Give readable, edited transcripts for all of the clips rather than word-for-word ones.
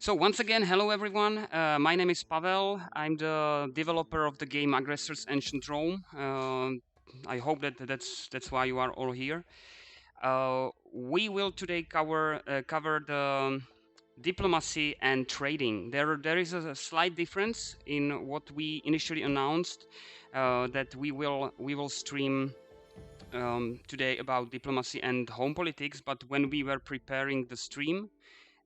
So once again, hello everyone. My name is Pavel. I'm the developer of the game Aggressors Ancient Rome. I hope that's why you are all here. We will today cover the diplomacy and trading. There is a slight difference in what we initially announced that we will stream today about diplomacy and home politics. But when we were preparing the stream,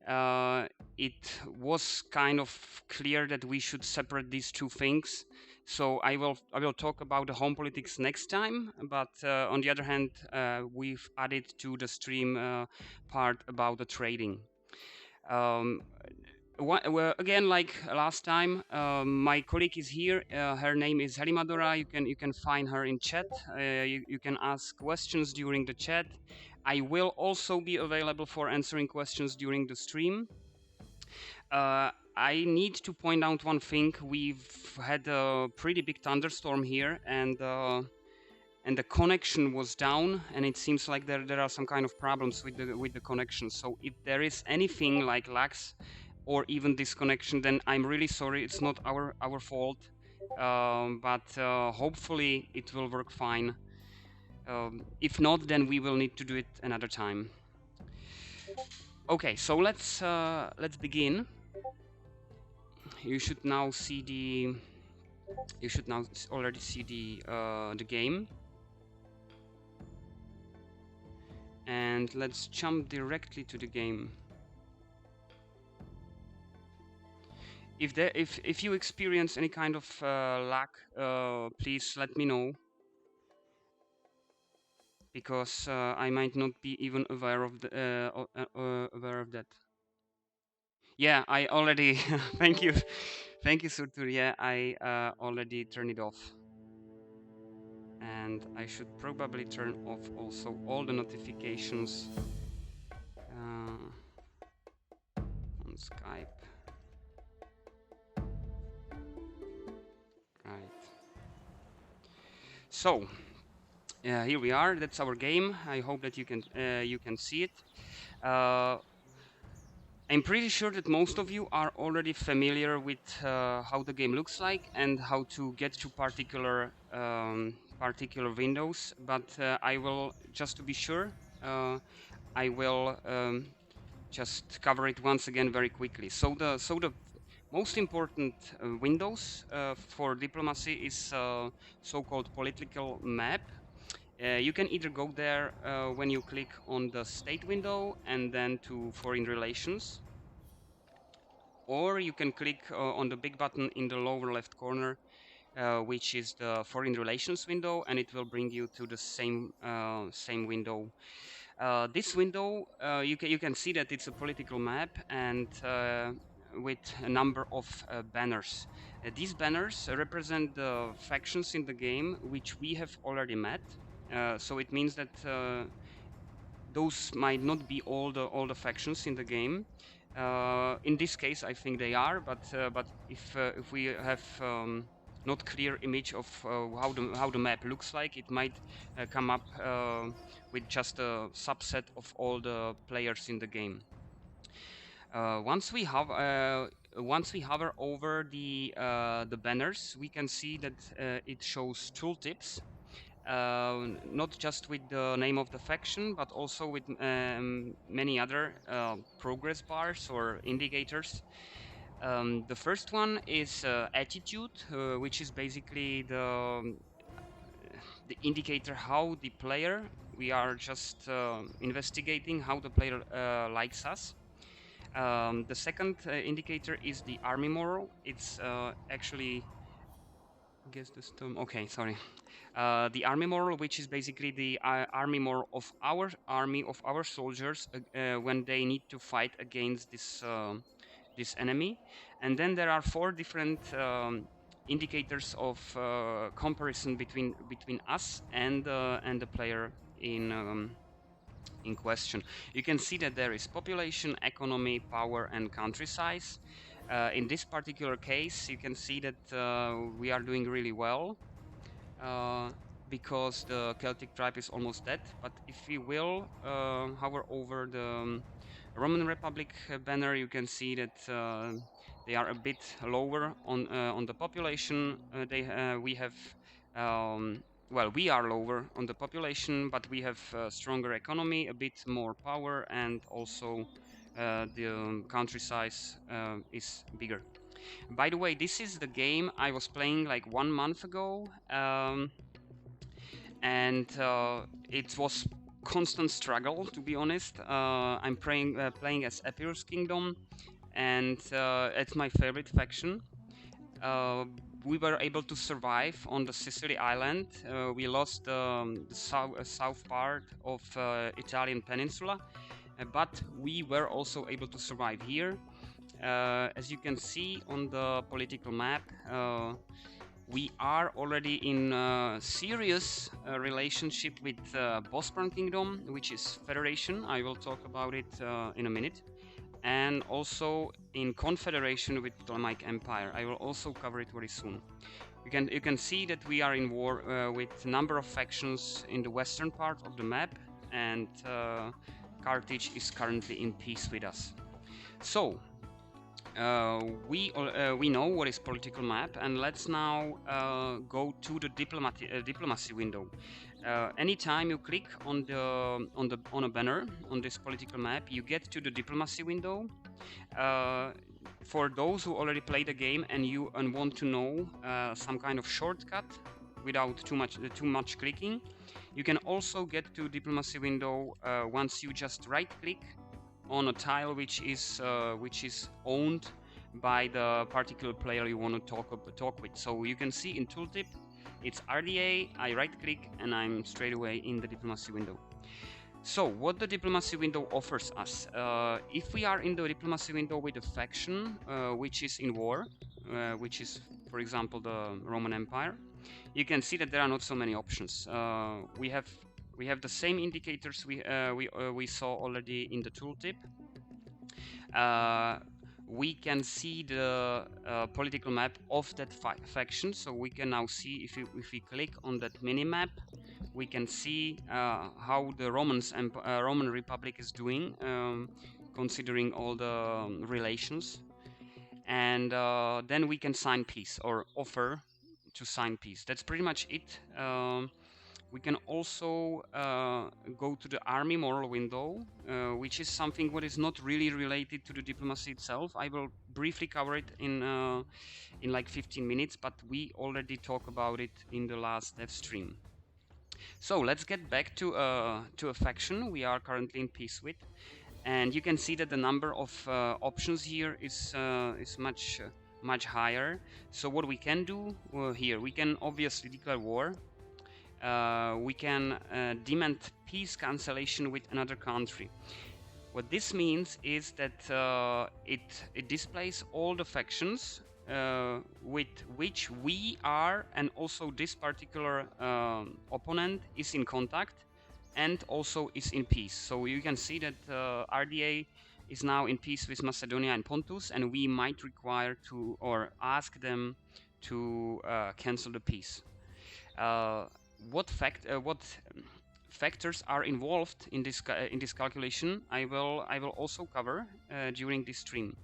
uh, it was kind of clear that we should separate these two things. So I will talk about the home politics next time. But on the other hand, we've added to the stream part about the trading. Um, well, again, like last time, my colleague is here. Her name is Helimadora. You can find her in chat. You can ask questions during the chat. I will also be available for answering questions during the stream. I need to point out one thing. We've had a pretty big thunderstorm here, and the connection was down, and it seems like there are some kind of problems with the connection. So if there is anything like lags or even disconnection, then I'm really sorry. It's not our fault, but hopefully it will work fine. If not, then we will need to do it another time. Okay, so let's begin. You should now see the you should now already see the game, and let's jump directly to the game. If you experience any kind of lag, please let me know, because I might not be even aware of that. Yeah, I already thank you Surtur. Yeah, I already turned it off, and I should probably turn off also all the notifications on Skype. Right. So here we are. That's our game. I hope that you can see it. I'm pretty sure that most of you are already familiar with how the game looks like and how to get to particular windows. But I will, just to be sure, I will just cover it once again very quickly. So the most important windows for diplomacy is so-called political map. You can either go there when you click on the state window and then to foreign relations, or you can click on the big button in the lower left corner, which is the foreign relations window, and it will bring you to the same window. This window, you can see that it's a political map, and with a number of banners. These banners represent the factions in the game which we have already met. So it means that those might not be all the factions in the game. In this case, I think they are, but if we have not clear image of how the map looks like, it might come up with just a subset of all the players in the game. Once we hover over the banners, we can see that it shows tooltips. Not just with the name of the faction, but also with many other progress bars or indicators. The first one is attitude, which is basically the indicator how the player, we are just investigating how the player likes us. The second indicator is the army moral. It's actually, guess this term. Okay, sorry. The army moral, which is basically the army moral of our army, of our soldiers, when they need to fight against this enemy. And then there are four different indicators of comparison between us and the player in question. You can see that there is population, economy, power, and country size. In this particular case, you can see that we are doing really well, because the Celtic tribe is almost dead. But if we will hover over Roman Republic banner, you can see that they are a bit lower on the population. We have well, we are lower on the population, but we have stronger economy, a bit more power, and also the country size is bigger. By the way, this is the game I was playing like 1 month ago, and it was constant struggle, to be honest. I'm playing as Epirus Kingdom, and it's my favorite faction. Uh, we were able to survive on the Sicily island. We lost the south part of Italian peninsula, but we were also able to survive here. As you can see on the political map, we are already in a serious relationship with Bosporan Kingdom, which is Federation. I will talk about it in a minute. And also in confederation with Ptolemaic Empire. I will also cover it very soon. You can see that we are in war with a number of factions in the western part of the map, and Carthage is currently in peace with us. So we know what is political map, and let's now go to the diplomacy window. Anytime you click on a banner on this political map, you get to the diplomacy window. For those who already played the game and want to know some kind of shortcut without too much clicking, you can also get to diplomacy window once you just right click on a tile which is owned by the particular player you want to talk with. So you can see in tooltip it's RDA, I right click and I'm straight away in the diplomacy window. So what the diplomacy window offers us, if we are in the diplomacy window with a faction which is in war, which is for example the Roman Empire, you can see that there are not so many options. We have the same indicators we saw already in the tooltip. We can see the political map of that faction, so we can now see if we click on that mini map, we can see how the Roman Republic is doing, considering all the relations, and then we can sign peace or offer to sign peace. That's pretty much it. We can also go to the army moral window, which is something what is not really related to the diplomacy itself. I will briefly cover it in like 15 minutes, but we already talked about it in the last dev stream. So let's get back to a faction we are currently in peace with, and you can see that the number of options here is much higher. So what we can do here, we can obviously declare war. We can demand peace cancellation with another country. What this means is that it displays all the factions with which we are, and also this particular opponent is in contact and also is in peace. So you can see that RDA is now in peace with Macedonia and Pontus, and we might require to or ask them to cancel the peace. What factors are involved in this calculation, I will also cover during this stream.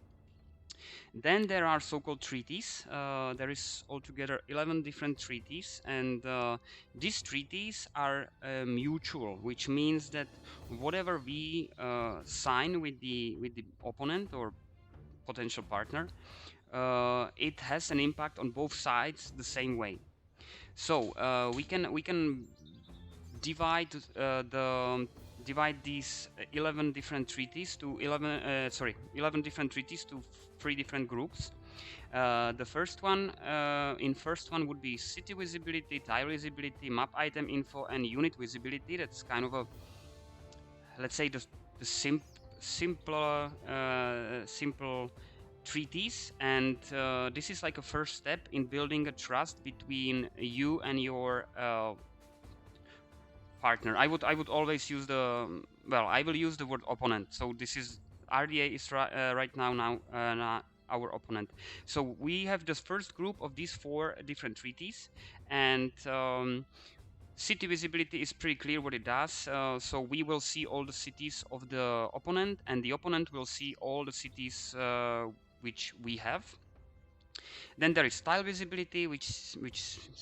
Then there are so-called treaties. There is altogether 11 different treaties, and these treaties are mutual, which means that whatever we sign with the opponent or potential partner, it has an impact on both sides the same way. So we can divide these 11 different treaties to 11 different treaties to 3 different groups. The first one would be city visibility, tile visibility, map item info, and unit visibility. That's kind of a, let's say, the simple treaties, and this is like a first step in building a trust between you and your partner. I would always use I will use the word opponent. So this is RDA is right now our opponent. So we have this first group of these 4 different treaties, and City visibility is pretty clear what it does. So we will see all the cities of the opponent, and the opponent will see all the cities which we have. Then there is tile visibility, which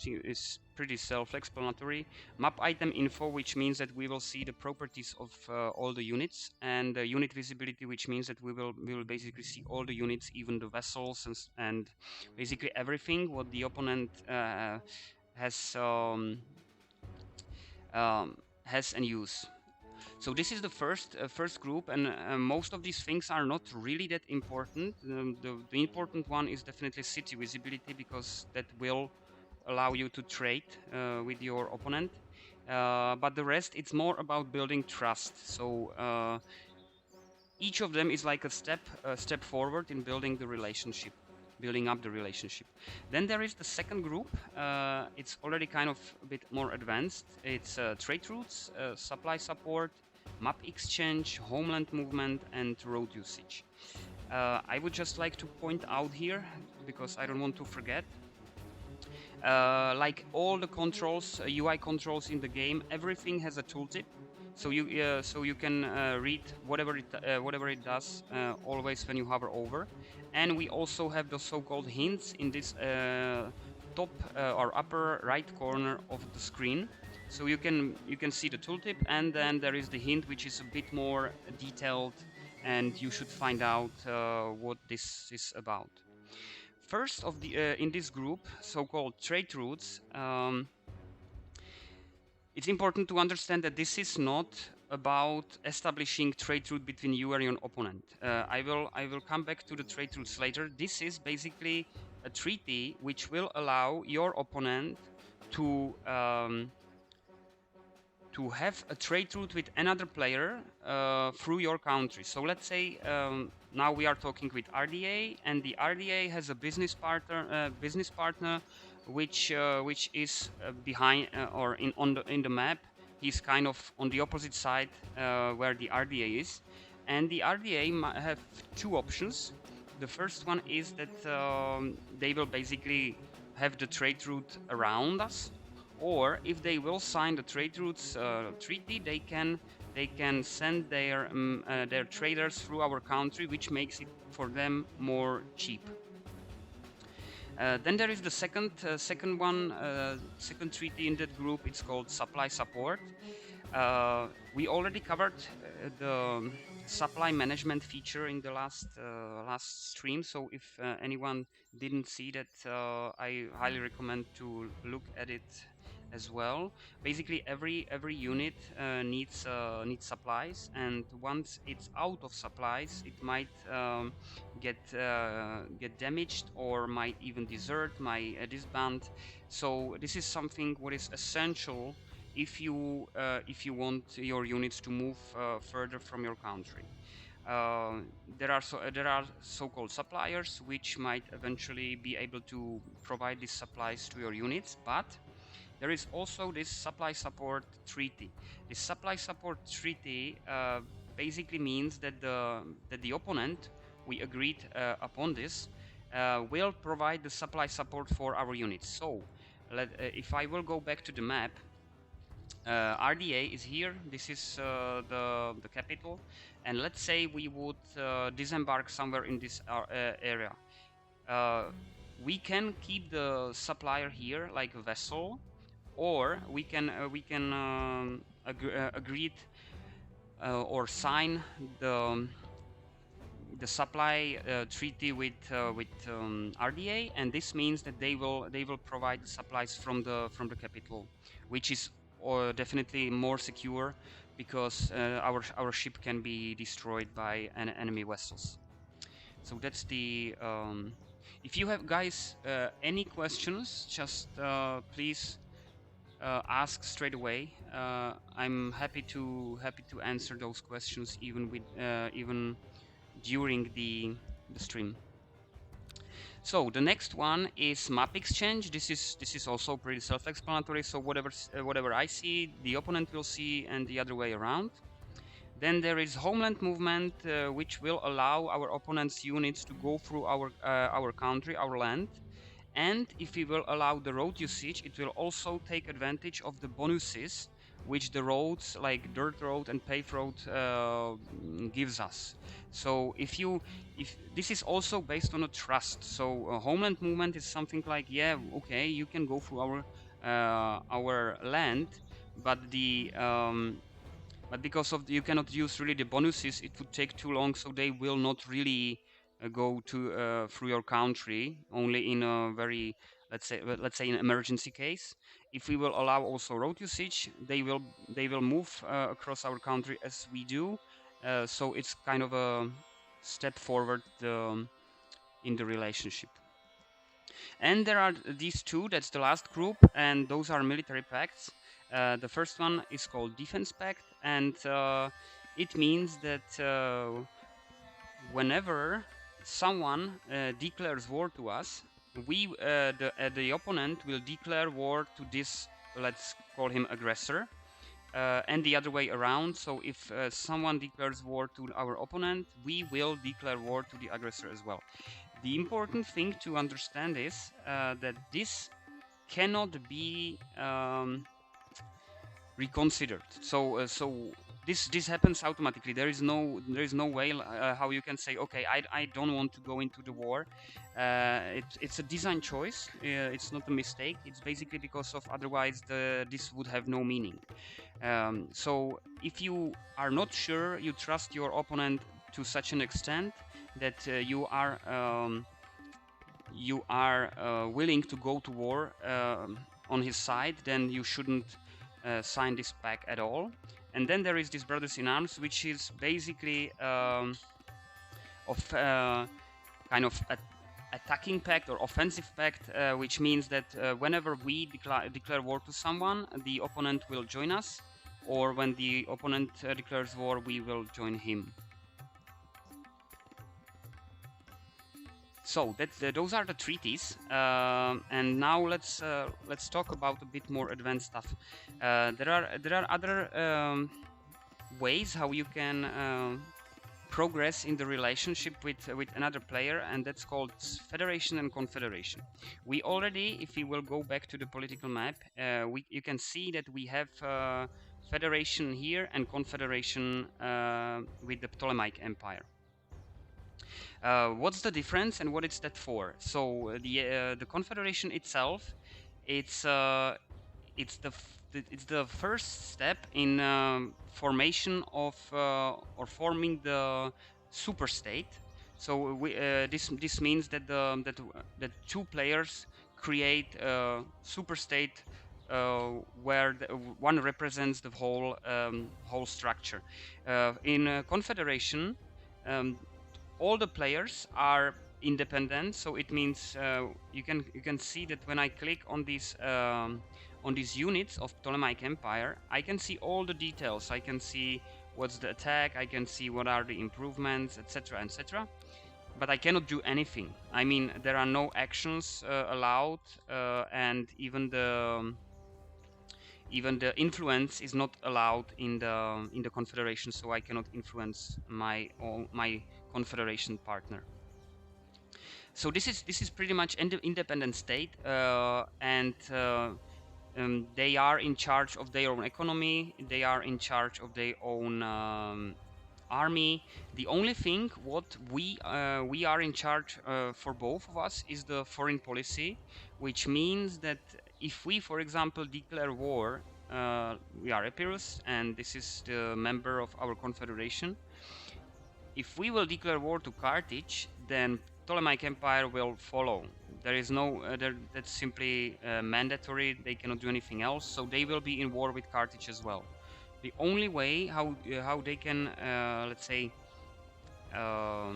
is pretty self-explanatory. Map item info, which means that we will see the properties of all the units, and unit visibility, which means that we will basically see all the units, even the vessels and basically everything what the opponent has has and use. So this is the first group, and most of these things are not really that important. The important one is definitely city visibility, because that will allow you to trade with your opponent. But the rest, it's more about building trust. So each of them is like a step forward in building the relationship, building up the relationship. Then there is the second group. It's already kind of a bit more advanced. It's trade routes, supply support, map exchange, homeland movement, and road usage. I would just like to point out here, because I don't want to forget, like all the controls, UI controls in the game, everything has a tooltip. So you can read whatever it does always when you hover over, and we also have the so-called hints in this top or upper right corner of the screen. So you can see the tooltip, and then there is the hint, which is a bit more detailed, and you should find out what this is about. First of the in this group, so-called trade routes. It's important to understand that this is not about establishing trade route between you and your opponent. I will come back to the trade routes later. This is basically a treaty which will allow your opponent to have a trade route with another player through your country. So let's say now we are talking with RDA, and the RDA has a business partner which is behind or in the map. He's kind of on the opposite side where the RDA is, and the RDA have two options. The first one is that they will basically have the trade route around us, or if they will sign the trade routes treaty, they can send their traders through our country, which makes it for them more cheap. Then there is the second treaty in that group. It's called supply support. We already covered the supply management feature in the last stream. So if anyone didn't see that, I highly recommend to look at it as well. Basically, every unit needs supplies, and once it's out of supplies, it might get damaged, or might even desert, might disband. So this is something what is essential if you want your units to move further from your country. There are so-called suppliers which might eventually be able to provide these supplies to your units, but there is also this supply support treaty. This supply support treaty basically means that the opponent, we agreed upon this, will provide the supply support for our units. So if I will go back to the map, RDA is here. This is the capital, and let's say we would disembark somewhere in this area. We can keep the supplier here like a vessel, or we can agree or sign the supply treaty with RDA, and this means that they will provide the supplies from the capital, which is definitely more secure, because our ship can be destroyed by enemy vessels. So that's the if you have, guys, any questions, just please ask straight away. I'm happy to answer those questions, even during the stream. So the next one is map exchange. This is also pretty self-explanatory. So whatever I see, the opponent will see, and the other way around. Then there is homeland movement, which will allow our opponent's units to go through our country, our land, And if we will allow the road usage, it will also take advantage of the bonuses which the roads like dirt road and paved road gives us. So if this is also based on a trust, so a homeland movement is something like, yeah, okay, you can go through our land, but but because of you cannot use really the bonuses, it would take too long, so they will not really go to through your country, only in a very, let's say an emergency case. If we will allow also road usage, they will move across our country as we do, so it's kind of a step forward in the relationship. And there are these two, that's the last group, and those are military pacts. The first one is called Defense Pact, and it means that whenever someone declares war to us, the opponent will declare war to this, let's call him aggressor, and the other way around. So if someone declares war to our opponent, we will declare war to the aggressor as well. The important thing to understand is that this cannot be reconsidered. So this happens automatically. There is no way how you can say, okay, I don't want to go into the war. It's a design choice. It's not a mistake. It's basically because of otherwise this would have no meaning. So if you are not sure, you trust your opponent to such an extent that you are willing to go to war on his side, then you shouldn't sign this pact at all. And then there is this Brothers in Arms, which is basically kind of attacking pact or offensive pact, which means that whenever we declare war to someone, the opponent will join us, or when the opponent declares war, we will join him. So those are the treaties, and now let's talk about a bit more advanced stuff. There are other ways how you can progress in the relationship with another player, and that's called federation and confederation. We already, if we will go back to the political map, you can see that we have federation here and confederation with the Ptolemaic Empire. What's the difference and what is that for? So the confederation itself, it's the first step in formation of or forming the superstate. So this means that that two players create a superstate where one represents the whole structure. In confederation, all the players are independent, so it means you can see that when I click on these units of Ptolemaic Empire, I can see all the details. I can see what's the attack, I can see what are the improvements, etc., etc. But I cannot do anything. I mean, there are no actions allowed, and even the influence is not allowed in the confederation, so I cannot influence my confederation partner. So this is pretty much independent state, and they are in charge of their own economy. They are in charge of their own army. The only thing what we are in charge for both of us is the foreign policy, which means that if we, for example, declare war, we are Epirus, and this is the member of our confederation. If we will declare war to Carthage, then Ptolemaic Empire will follow. There is no, that's simply mandatory. They cannot do anything else, so they will be in war with Carthage as well. The only way how they can, let's say, how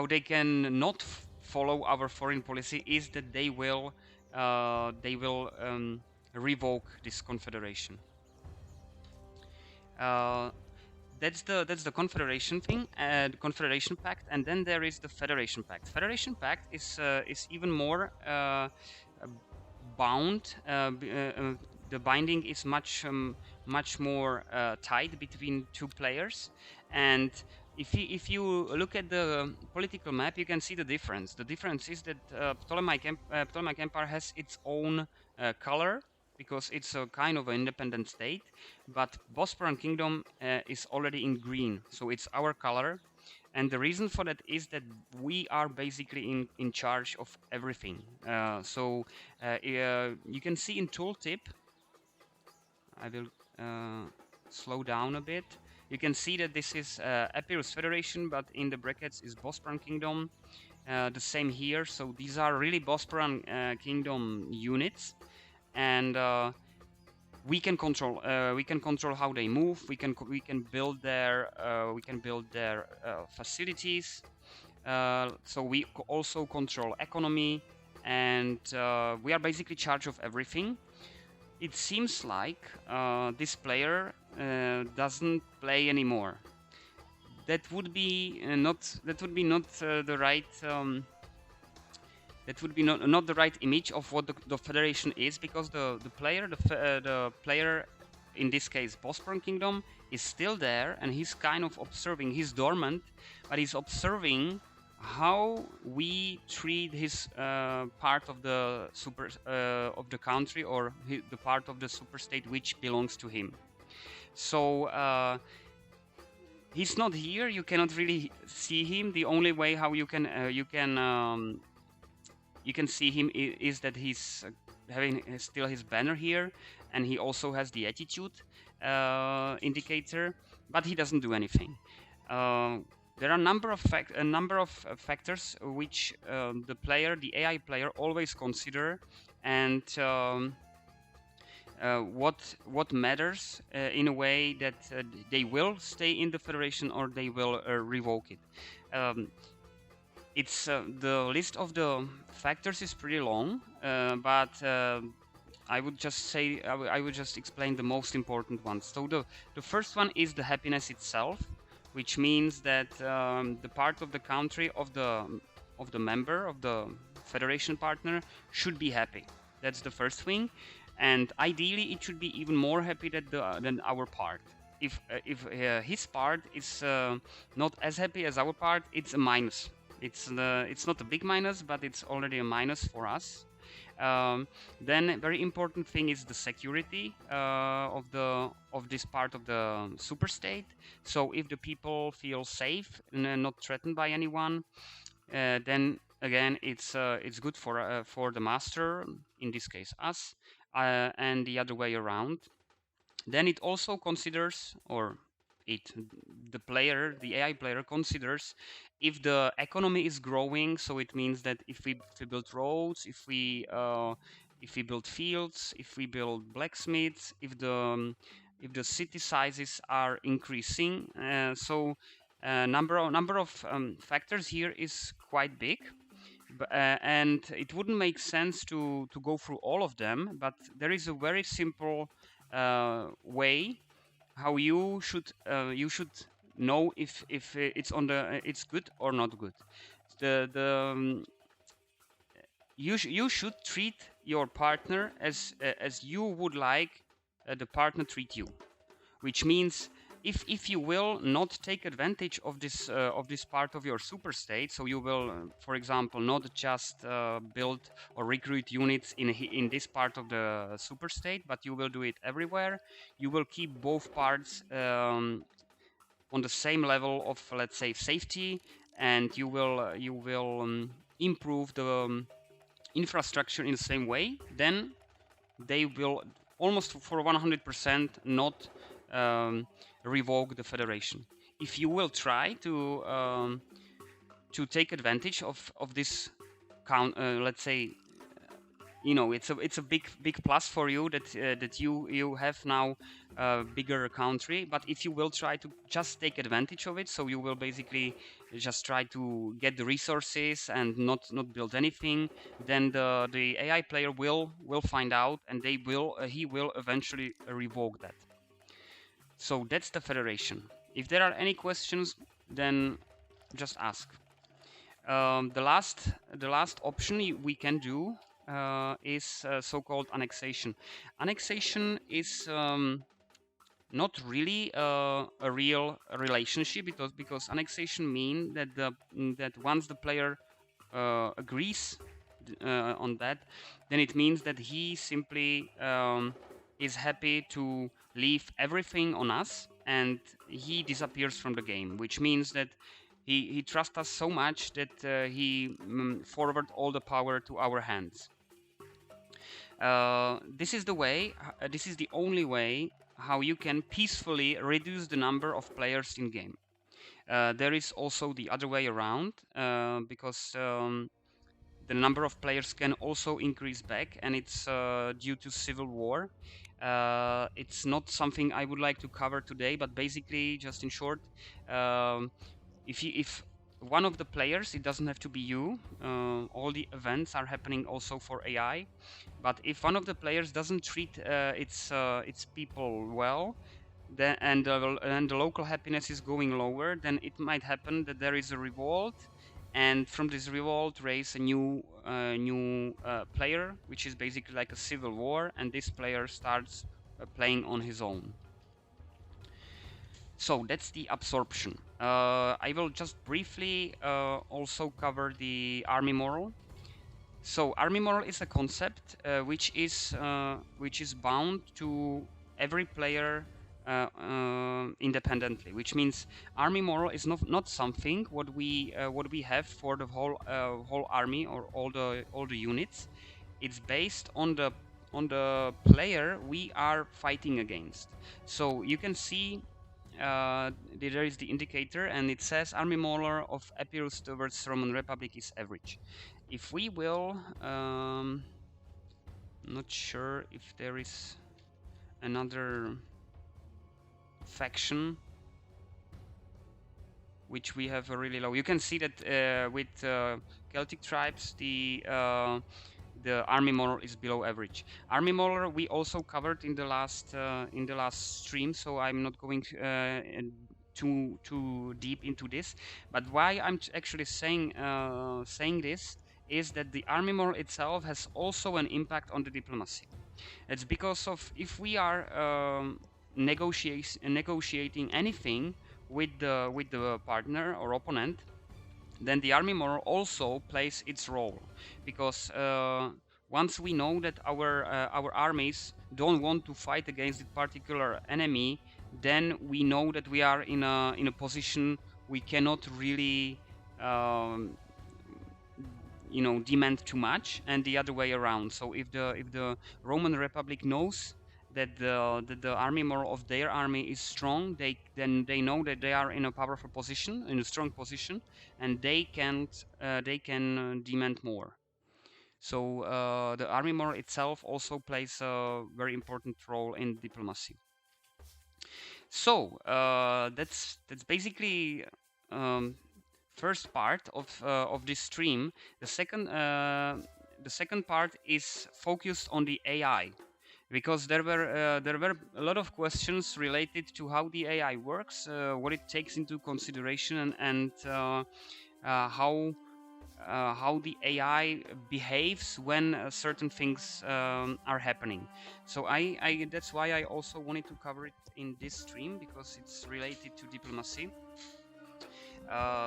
they can not follow our foreign policy is that they will revoke this confederation. That's the confederation thing, the confederation pact, and then there is the federation pact. Federation pact is even more bound. The binding is much more tight between two players, and if you look at the political map, you can see the difference. The difference is that Ptolemaic Empire has its own color because it's a kind of an independent state, but Bosporan Kingdom is already in green, so it's our color. And the reason for that is that we are basically in charge of everything. You can see in tooltip, I will slow down a bit. You can see that this is Epirus Federation, but in the brackets is Bosporan Kingdom. The same here. So these are really Bosporan Kingdom units, and we can control how they move. We can build their facilities. So we also control economy, and we are basically in charge of everything. It seems like this player doesn't play anymore. That would be not the right that would be not the right image of what the federation is, because the player in this case Bosporan Kingdom is still there, and he's kind of observing. He's dormant, but he's observing how we treat his part of the of the country, or the part of the super state which belongs to him. So he's not here. You cannot really see him. The only way how you can see him is that he's having still his banner here, and he also has the attitude indicator, but he doesn't do anything. There are a number of factors which the AI player always consider, and what matters in a way that they will stay in the federation or they will revoke it. It's the list of the factors is pretty long, but I would just say I would just explain the most important ones. So the first one is the happiness itself, which means that the part of the country of the member of the federation partner should be happy. That's the first thing, and ideally it should be even more happy than our part. If his part is not as happy as our part, it's a minus. It's not a big minus, but it's already a minus for us. Then a very important thing is the security of this part of the super state. So if the people feel safe and not threatened by anyone, then again it's good for the master, in this case us, and the other way around. Then it also considers, the AI player considers if the economy is growing. So it means that if we build roads, if we build fields, if we build blacksmiths, if the city sizes are increasing. Number of factors here is quite big. And it wouldn't make sense to go through all of them, but there is a very simple way how you should know if it's good or not good. You should treat your partner as you would like the partner treat you, which means if you will not take advantage of this part of your super state, so you will, for example, not just build or recruit units in this part of the super state, but you will do it everywhere. You will keep both parts on the same level of, let's say, safety, and you will improve the infrastructure in the same way. Then they will almost for 100% not revoke the federation. If you will try to take advantage of this let's say, it's a big plus for you that you have now a bigger country. But if you will try to just take advantage of it, so you will basically just try to get the resources and not build anything, then the AI player will find out, and he will eventually revoke that. So that's the federation. If there are any questions, then just ask. The last option we can do is so-called annexation. Annexation is not really a real relationship, because annexation mean that that once the player agrees on that, then it means that he simply is happy to leave everything on us, and he disappears from the game, which means that he trusts us so much that he forward all the power to our hands. This is the way. This is the only way how you can peacefully reduce the number of players in game. There is also the other way around, because the number of players can also increase back, and it's due to civil war. It's not something I would like to cover today, but basically, just in short, um, if one of the players, it doesn't have to be you, all the events are happening also for AI, but if one of the players doesn't treat its people well, then and the local happiness is going lower, then it might happen that there is a revolt, and from this revolt raise a new player, which is basically like a civil war, and this player starts playing on his own. So that's the absorption. I will just briefly also cover the army moral. So army moral is a concept which is bound to every player independently, which means army moral is not something what we have for the whole army or all the units. It's based on the player we are fighting against. So you can see there is the indicator, and it says army moral of Epirus towards Roman Republic is average. If we will, not sure if there is another faction which we have a really low. You can see that with Celtic tribes, the army moral is below average. Army moral we also covered in the last stream, so I'm not going too deep into this. But why I'm actually saying this is that the army moral itself has also an impact on the diplomacy. It's because of if we are negotiating anything with the partner or opponent, then the army moral also plays its role, because once we know that our armies don't want to fight against a particular enemy, then we know that we are in a position we cannot really demand too much, and the other way around. So if the Roman Republic knows that the army moral of their army is strong, then they know that they are in a powerful position, in a strong position, and they can demand more. So the army moral itself also plays a very important role in diplomacy. So that's basically first part of this stream. The second part is focused on the AI, because there were a lot of questions related to how the AI works, what it takes into consideration, and how the AI behaves when certain things are happening. So that's why I also wanted to cover it in this stream, because it's related to diplomacy.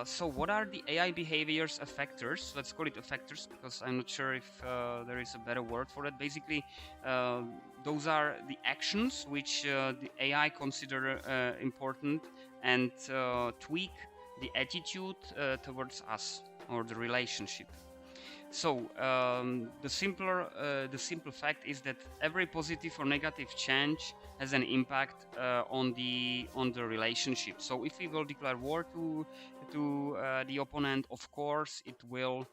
So what are the AI behaviors effectors? Let's call it effectors, because I'm not sure if there is a better word for it. Basically, those are the actions which the AI consider important and tweak the attitude towards us, or the relationship. So the simple fact is that every positive or negative change has an impact on the relationship. So if we will declare war to the opponent, of course it will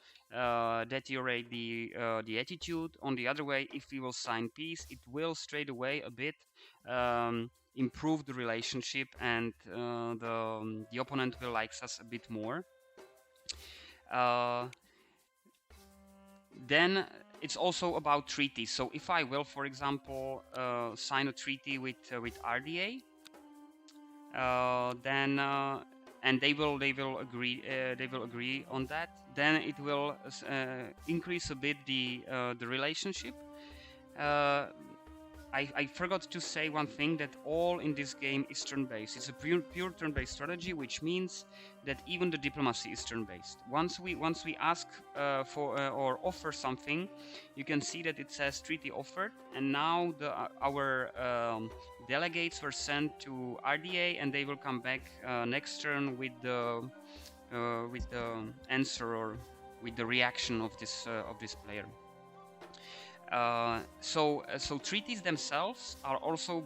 deteriorate the attitude. On the other way, if we will sign peace, it will straight away a bit improve the relationship, and the opponent will like us a bit more. Then it's also about treaties. So if I will, for example, sign a treaty with RDA, then and they will agree on that, then it will increase a bit the relationship. I forgot to say one thing, that all in this game is turn-based. It's a pure turn-based strategy, which means that even the diplomacy is turn-based. Once we ask for or offer something, you can see that it says treaty offered, and now our delegates were sent to RDA, and they will come back next turn with the answer or with the reaction of this player. So treaties themselves are also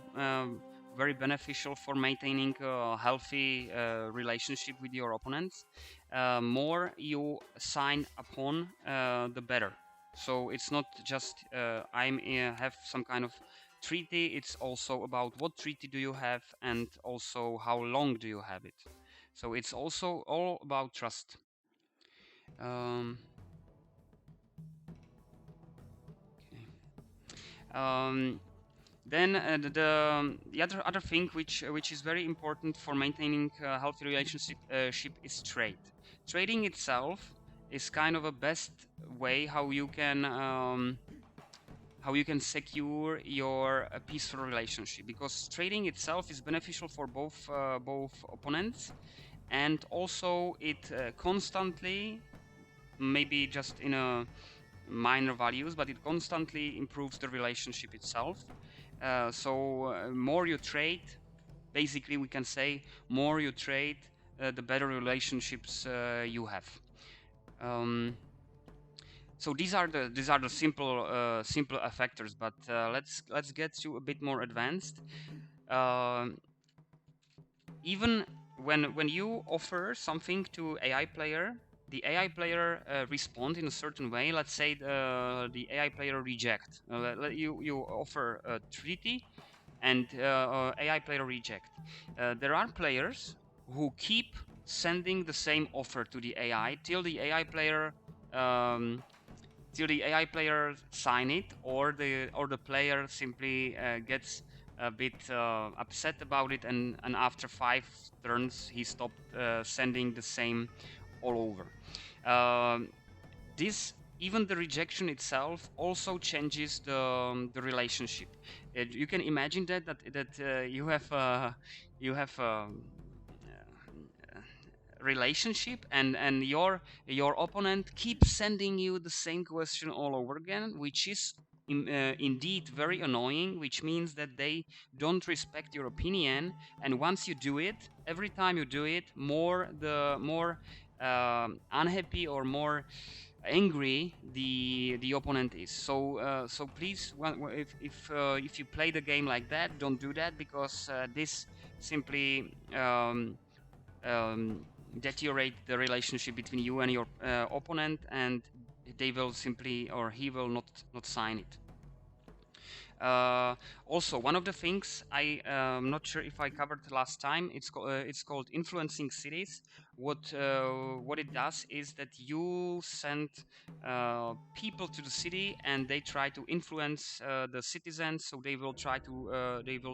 very beneficial for maintaining a healthy relationship with your opponents. More you sign upon, the better. So it's not just I have some kind of treaty. It's also about what treaty do you have, and also how long do you have it. So it's also all about trust. Um, okay. Um, Then the other thing which is very important for maintaining a healthy relationship ship is trade. Trading itself is kind of a best way how you can secure your peaceful relationship, because trading itself is beneficial for both opponents, and also it constantly, maybe just in a minor values, but it constantly improves the relationship itself. So more you trade, basically we can say more you trade, the better relationships you have. Um, so these are the simple factors, but let's get to a bit more advanced. Um Even when you offer something to AI player, the AI player respond in a certain way. Let's say the AI player reject. You offer a treaty, and AI player reject. There are players who keep sending the same offer to the AI um, till the AI player sign it, or the player simply gets a bit upset about it, and after 5 turns he stopped sending the same all over. This Even the rejection itself also changes the relationship. You can imagine that you have relationship, and your opponent keeps sending you the same question all over again, which is indeed very annoying, which means that they don't respect your opinion, and once you do it, every time you do it, the more unhappy or more angry the opponent is. So please, if you play the game like that, don't do that, because this simply deteriorate the relationship between you and your opponent, and they will simply, or he will not sign it. Also, one of the things I'm not sure if I covered last time, it's called influencing cities. What it does is that you send people to the city, and they try to influence the citizens. So they will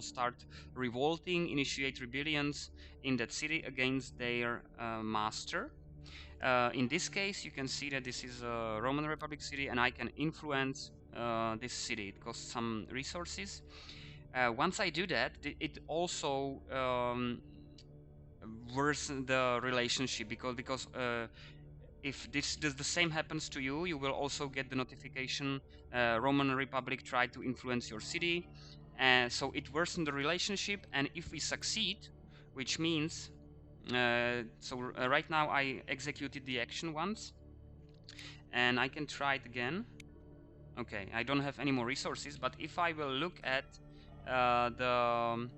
start revolting, initiate rebellions in that city against their master. In this case, you can see that this is a Roman Republic city, and I can influence this city. It costs some resources. Once I do that, it also worsens the relationship, because if the same happens to you, you will also get the notification Roman Republic tried to influence your city. So it worsens the relationship, and if we succeed, which means right now I executed the action once, and I can try it again. Okay, I don't have any more resources, but if I will look at the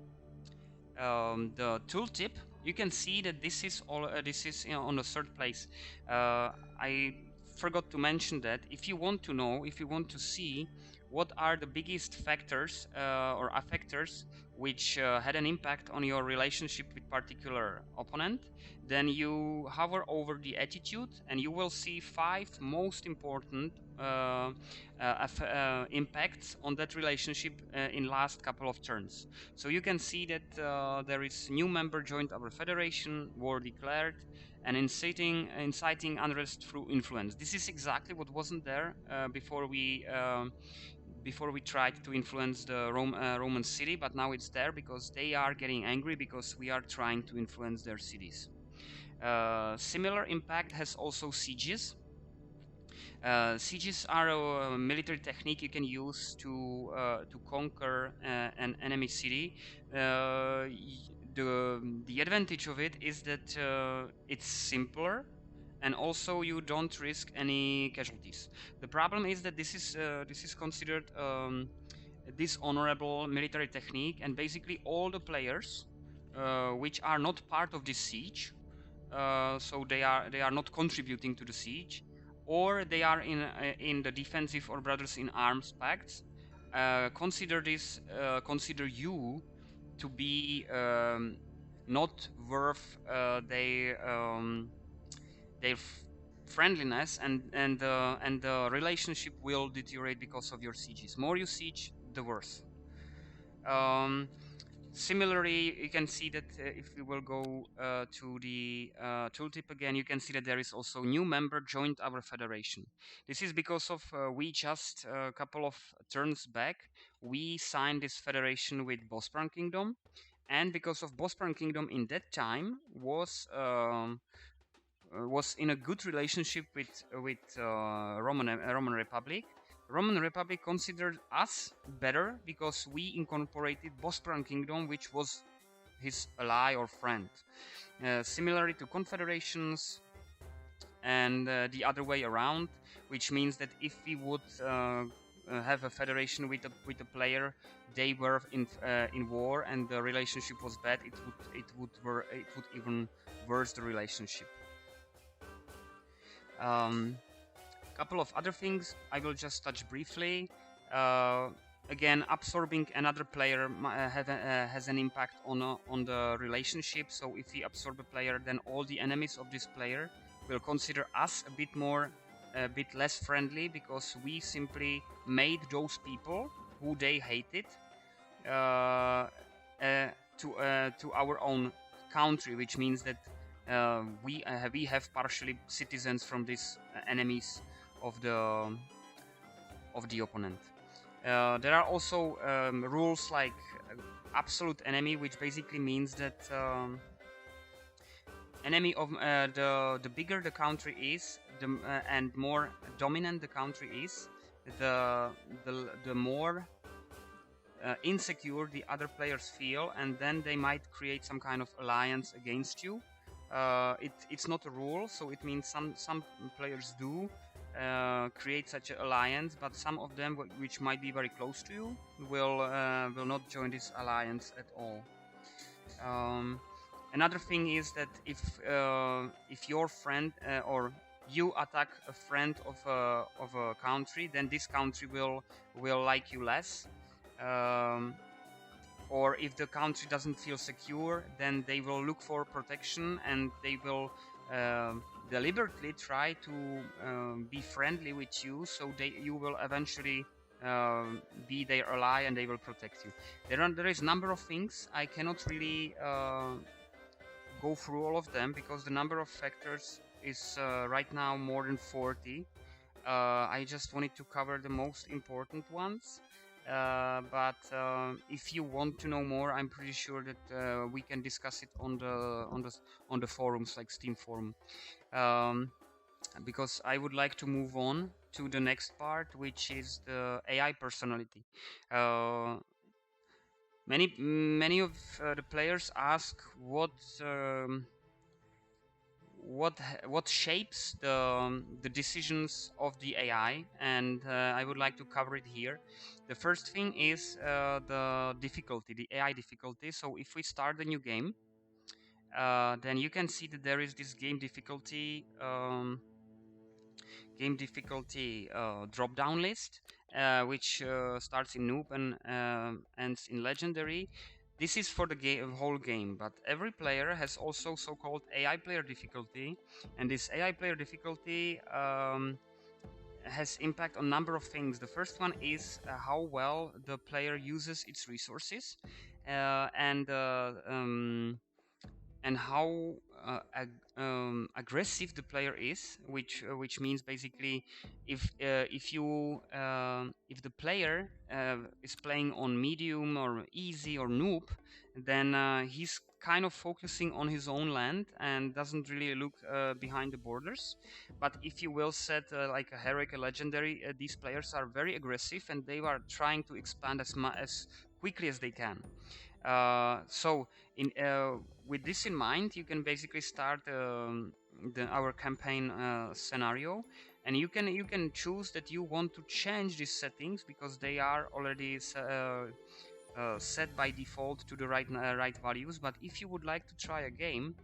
tooltip, you can see that this is on the third place. I forgot to mention that if you want to see what are the biggest factors or affectors which had an impact on your relationship with particular opponent, then you hover over the attitude, and you will see 5 most important impacts on that relationship in last couple of turns. So you can see that there is new member joined our federation, war declared, and inciting unrest through influence. This is exactly what wasn't there before we before we tried to influence the Roman city, but now it's there because they are getting angry because we are trying to influence their cities. Similar impact has also sieges. Sieges are a military technique you can use to conquer an enemy city. The advantage of it is that it's simpler, and also you don't risk any casualties. The problem is that this is considered a dishonorable military technique, and basically all the players which are not part of this siege, so they are not contributing to the siege, or they are in the defensive or brothers in arms pacts. Consider you to be not worth their friendliness, and the relationship will deteriorate because of your sieges. More you siege, the worse. Um, Similarly, you can see that if we will go to the tooltip again, you can see that there is also new member joined our federation. This is because of we just a couple of turns back, we signed this federation with Bosporan Kingdom, and because of Bosporan Kingdom in that time was in a good relationship with Roman Republic. Roman Republic considered us better because we incorporated Bosporan Kingdom, which was his ally or friend. Similarly to confederations and the other way around, which means that if we would have a federation with a player, they were in war and the relationship was bad, it would even worse the relationship. Couple of other things I will just touch briefly. Again, absorbing another player has an impact on the relationship. So if we absorb a player, then all the enemies of this player will consider us a bit less friendly, because we simply made those people who they hated uh, to our own country, which means that we have partially citizens from these enemies of the opponent. There are also rules like absolute enemy, which basically means that enemy of the bigger the country is, and more dominant the country is, the more insecure the other players feel, and then they might create some kind of alliance against you. It's not a rule, so it means some players do create such an alliance, but some of them, which might be very close to you, will not join this alliance at all. Another thing is that if your friend or you attack a friend of a country, then this country will like you less. Um, or if the country doesn't feel secure, then they will look for protection, and they will deliberately try to be friendly with you, so you will eventually be their ally and they will protect you. There is a number of things. I cannot really go through all of them because the number of factors is right now more than 40. I just wanted to cover the most important ones. But if you want to know more, I'm pretty sure that we can discuss it on the forums like Steam forum. Because I would like to move on to the next part, which is the AI personality. Many of the players ask what shapes the decisions of the AI, and I would like to cover it here. The first thing is the difficulty, the AI difficulty. So if we start a new game, then you can see that there is this game difficulty drop down list, which starts in noob and ends in legendary. This is for the whole game, but every player has also so-called AI player difficulty, and this AI player difficulty has impact on number of things. The first one is how well the player uses its resources, and and how aggressive the player is, which means basically if the player is playing on medium or easy or noob, then he's kind of focusing on his own land and doesn't really look behind the borders. But if you will set like a heroic, a legendary, these players are very aggressive and they are trying to expand as quickly as they can. So in with this in mind, you can basically start our campaign scenario, and you can choose that you want to change these settings because they are already set by default to the right values. But if you would like to try a game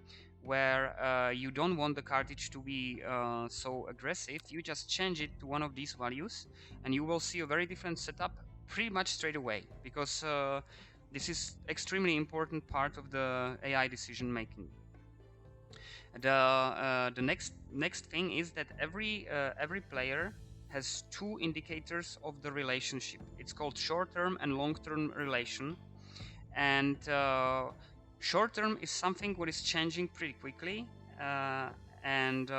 where you don't want the cartridge to be so aggressive, you just change it to one of these values, and you will see a very different setup pretty much straight away, because this is extremely important part of the AI decision making. The next thing is that every player has two indicators of the relationship. It's called short-term and long-term relation, and short-term is something what is changing pretty quickly and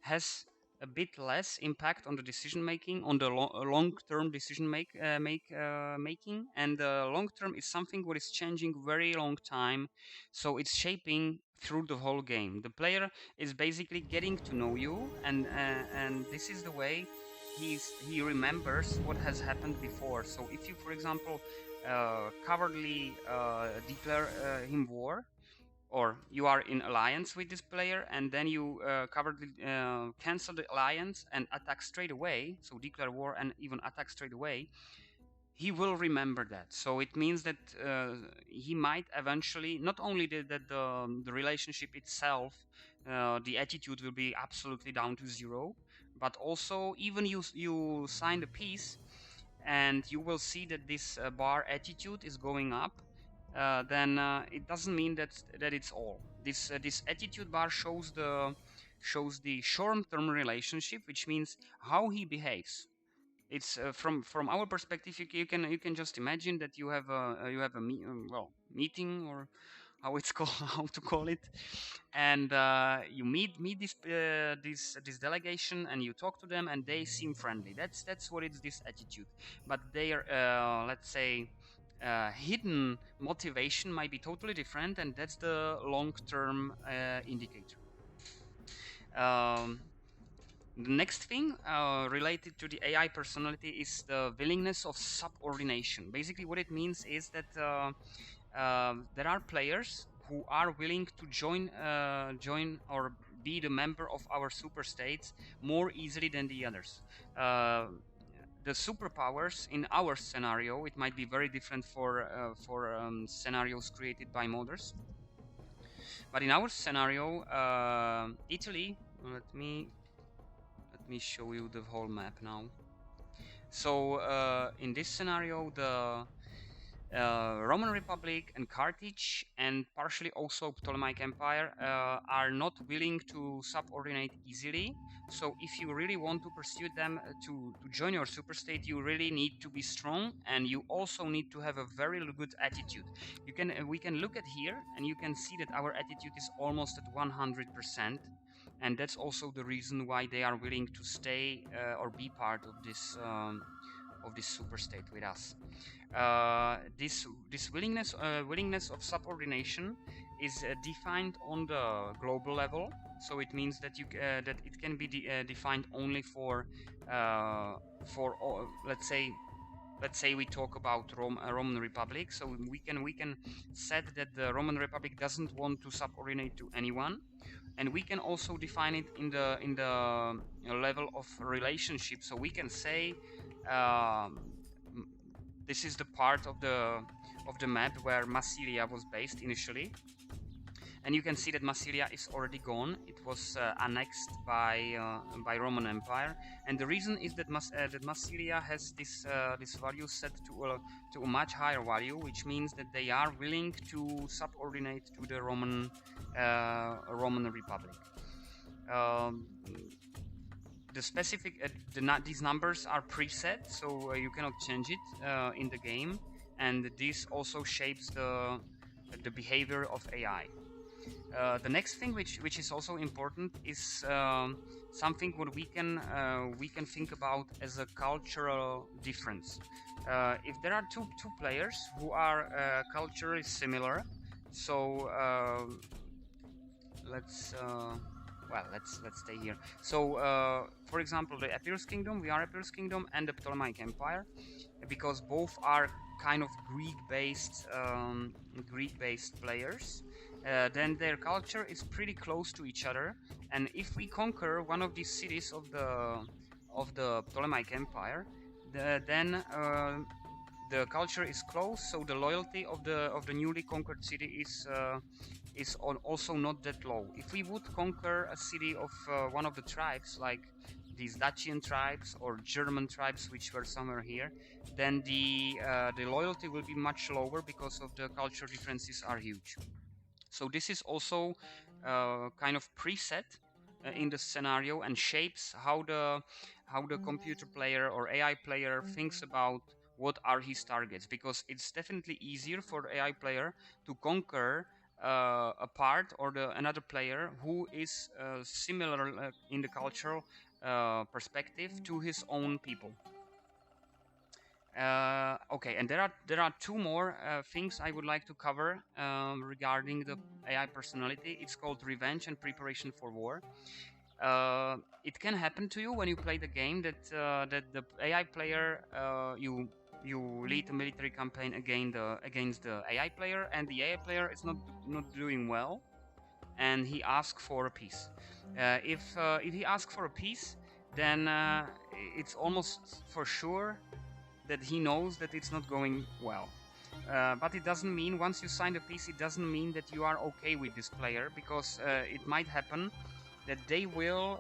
has a bit less impact on the decision making, on the long-term decision making, and the long-term is something what is changing very long time, so it's shaping through the whole game. The player is basically getting to know you, and this is the way he remembers what has happened before. So if you, for example, cowardly declare him war, or you are in alliance with this player and then you cowardly cancel the alliance and attack straight away, so declare war and even attack straight away, he will remember that. So it means that he might eventually, not only that the relationship itself, the attitude will be absolutely down to zero, but also even you sign the peace and you will see that this bar attitude is going up, then it doesn't mean that it's all. This attitude bar shows the short-term relationship, which means how he behaves. It's from our perspective, you can just imagine that you have a meeting, or how it's called, how to call it, and you meet this delegation and you talk to them and they seem friendly. That's what it's, this attitude. But their let's say hidden motivation might be totally different, and that's the long-term indicator. um, the next thing related to the AI personality is the willingness of subordination. Basically, what it means is that there are players who are willing to join or be the member of our super states more easily than the others. Uh, the superpowers in our scenario, it might be very different for scenarios created by modders. But in our scenario, Italy. Let me show you the whole map now. So in this scenario, the Roman Republic and Carthage, and partially also Ptolemaic Empire, are not willing to subordinate easily. So if you really want to pursue them to join your superstate, you really need to be strong, and you also need to have a very good attitude. We can look at here, and you can see that our attitude is almost at 100%. And that's also the reason why they are willing to stay or be part of this superstate with us. This willingness of subordination is defined on the global level. So it means that that it can be defined only for let's say we talk about Roman Republic. So we can set that the Roman Republic doesn't want to subordinate to anyone, and we can also define it in the level of relationship. So we can say this is the part of the map where Massilia was based initially, and you can see that Massilia is already gone. It was annexed by Roman Empire, and the reason is that Massilia has this value set to a much higher value, which means that they are willing to subordinate to the Roman Republic. The specific these numbers are preset, so you cannot change it in the game, and this also shapes the behavior of AI. The next thing which is also important is something what we can think about as a cultural difference. If there are two players who are culturally similar, so let's let's stay here. So for example, the Epirus Kingdom, we are Epirus Kingdom, and the Ptolemaic Empire, because both are kind of Greek-based players. Then their culture is pretty close to each other, and if we conquer one of these cities of the Ptolemaic Empire, then the culture is close, so the loyalty of the newly conquered city is also not that low. If we would conquer a city of one of the tribes, like these Dacian tribes or German tribes, which were somewhere here, then the loyalty will be much lower because of the cultural differences are huge. So this is also kind of preset in the scenario and shapes how the computer player or AI player thinks about what are his targets, because it's definitely easier for the AI player to conquer a part or another player who is similar in the cultural perspective to his own people. Okay, and there are two more things I would like to cover regarding the AI personality. It's called revenge and preparation for war. It can happen to you when you play the game that that the AI player you lead a military campaign against the AI player, and the AI player is not doing well, and he asks for a peace. If he asks for a peace, then it's almost for sure that he knows that it's not going well. But it doesn't mean once you sign the peace, it doesn't mean that you are okay with this player, because it might happen that they will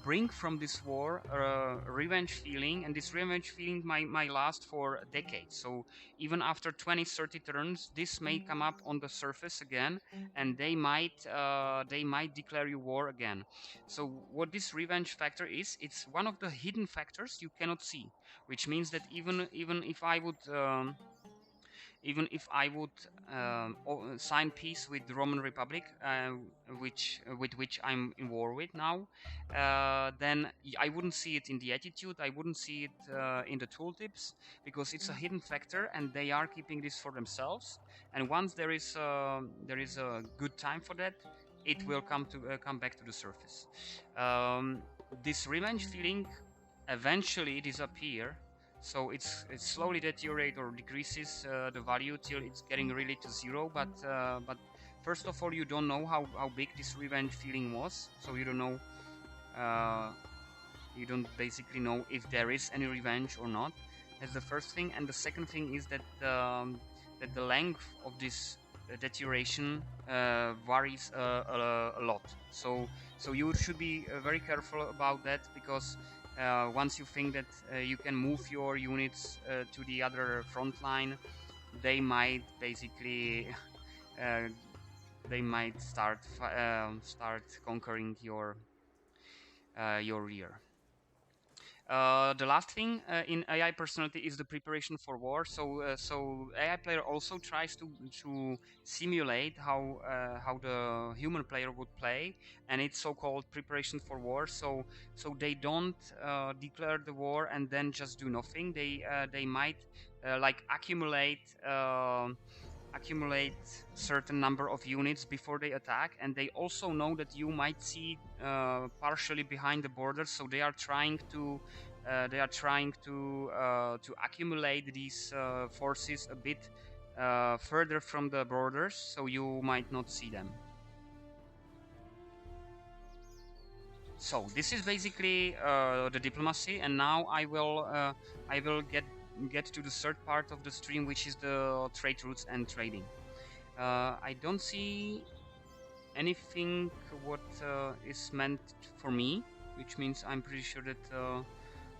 bring from this war a revenge feeling, and this revenge feeling might last for decades. So even after 20-30 turns, this may come up on the surface again, and they might declare you war again. So what this revenge factor is, it's one of the hidden factors you cannot see, which means that even if I would sign peace with the Roman Republic, with which I'm in war with now, then I wouldn't see it in the attitude, I wouldn't see it in the tooltips, because it's a hidden factor, and they are keeping this for themselves. And once there is a good time for that, it will come back to the surface. This revenge feeling eventually disappear. So it slowly deteriorates or decreases the value till it's getting really to zero. But first of all, you don't know how big this revenge feeling was. So you don't know, you don't basically know if there is any revenge or not. That's the first thing. And the second thing is that that the length of this deterioration varies a lot. So you should be very careful about that, because once you think that you can move your units to the other front line, they might basically they might start conquering your rear. The last thing in AI personality is the preparation for war. So AI player also tries to simulate how the human player would play, and it's so-called preparation for war. So they don't declare the war and then just do nothing. They might like accumulate certain number of units before they attack, and they also know that you might see partially behind the borders, so they are trying to accumulate these forces a bit further from the borders, so you might not see them. So this is basically the diplomacy, and now I will get to the third part of the stream, which is the trade routes and trading. I don't see anything what is meant for me, which means I'm pretty sure that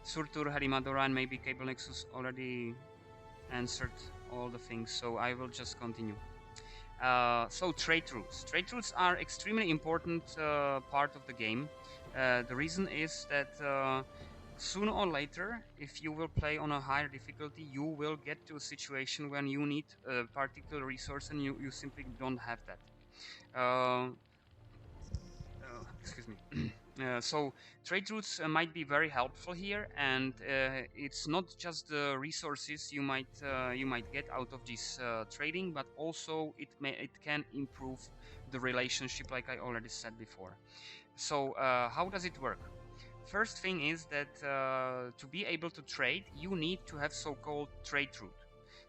Surtur, Harimadora, and maybe Cable Nexus already answered all the things, so I will just continue. So trade routes. Trade routes are extremely important part of the game. The reason is that sooner or later, if you will play on a higher difficulty, you will get to a situation when you need a particular resource and you simply don't have that. Uh, Excuse me. So trade routes might be very helpful here, and it's not just the resources you might get out of this trading, but also it can improve the relationship, like I already said before. So how does it work? First thing is that to be able to trade, you need to have so-called trade route.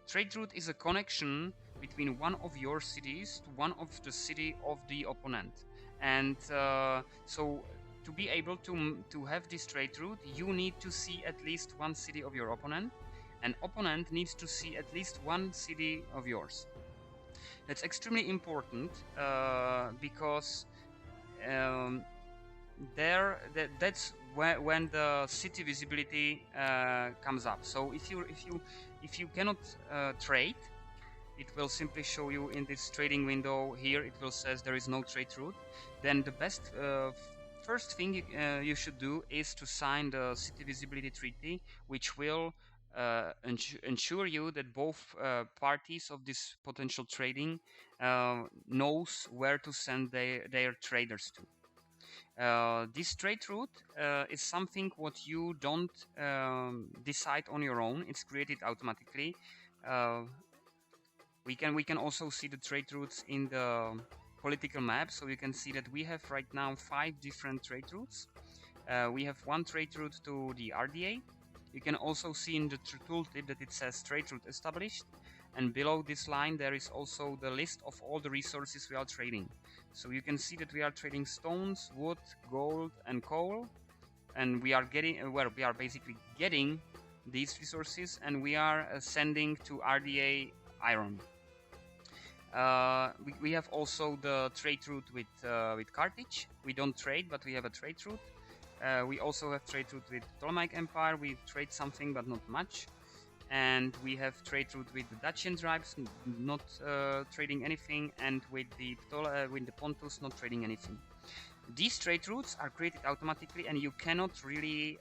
Trade route is a connection between one of your cities to one of the city of the opponent. And so to be able to have this trade route, you need to see at least one city of your opponent, and opponent needs to see at least one city of yours. That's extremely important because um, that's when the city visibility comes up. So if you cannot trade, it will simply show you in this trading window here. It will says there is no trade route. Then the best first thing you should do is to sign the city visibility treaty, which will ensure you that both parties of this potential trading knows where to send their traders to. This trade route is something what you don't decide on your own. It's created automatically. Uh, we can also see the trade routes in the political map. So you can see that we have right now 5 different trade routes. We have one trade route to the RDA. You can also see in the tooltip that it says trade route established. And below this line, there is also the list of all the resources we are trading. So you can see that we are trading stones, wood, gold, and coal. And we are getting, well, we are basically getting these resources, and we are sending to RDA iron. We have also the trade route with Carthage. We don't trade, but we have a trade route. We also have trade route with Ptolemaic Empire. We trade something, but not much. And we have trade route with the Dacian tribes, not trading anything, and with the Pontus, not trading anything. These trade routes are created automatically, and you cannot really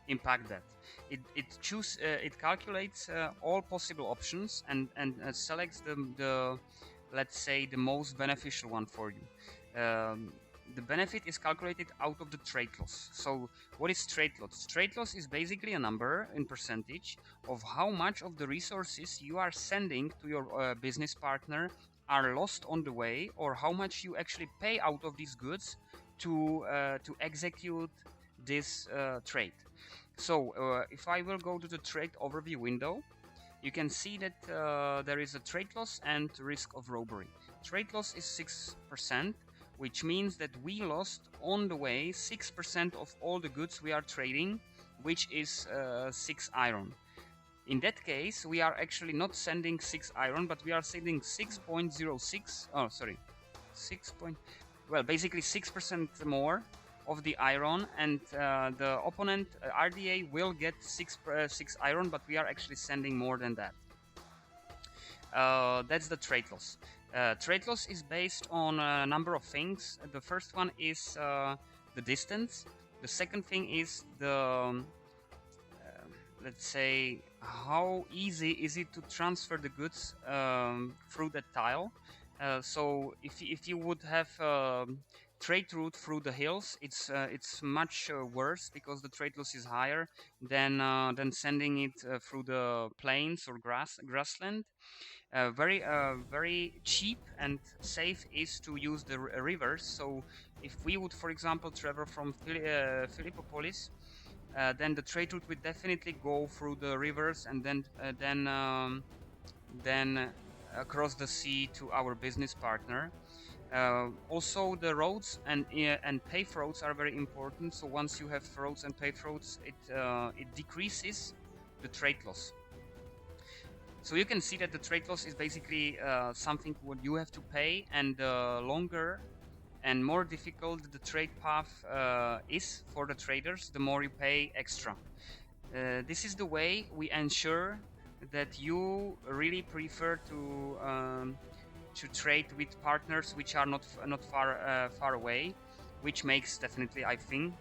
impact that. It calculates all possible options and selects the let's say the most beneficial one for you. The benefit is calculated out of the trade loss. So what is trade loss? Trade loss is basically a number in percentage of how much of the resources you are sending to your business partner are lost on the way, or how much you actually pay out of these goods to execute this trade. So if I will go to the trade overview window, you can see that there is a trade loss and risk of robbery. Trade loss is 6%, which means that we lost on the way 6% of all the goods we are trading, which is 6 iron. In that case, we are actually not sending 6 iron, but we are sending 6.06. Oh, sorry, 6. Well, basically 6% more of the iron, and the opponent RDA will get 6 iron, but we are actually sending more than that. That's the trade loss. Trade loss is based on a number of things. The first one is the distance. The second thing is the let's say how easy is it to transfer the goods through that tile. So if you would have trade route through the hills, it's much worse because the trade loss is higher than sending it through the plains or grassland. Very cheap and safe is to use the rivers. So if we would, for example, travel from Philippopolis, then the trade route would definitely go through the rivers and then across the sea to our business partner. Also, the roads and paved roads are very important. So once you have roads and paved roads, it decreases the trade loss. So you can see that the trade loss is basically something what you have to pay, and the longer and more difficult the trade path is for the traders, the more you pay extra. This is the way we ensure that you really prefer to trade with partners which are not far away, which makes definitely, I think,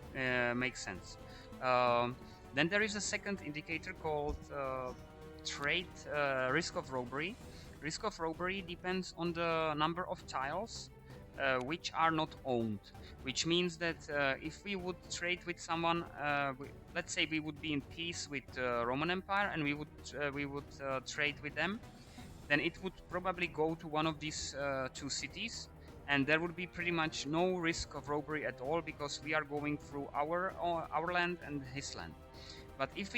makes sense. Um, then there is a second indicator called trade risk of robbery. Risk of robbery depends on the number of tiles which are not owned, which means that if we would trade with someone, let's say we would be in peace with Roman Empire and we would trade with them, then it would probably go to one of these two cities, and there would be pretty much no risk of robbery at all because we are going through our land and his land. But if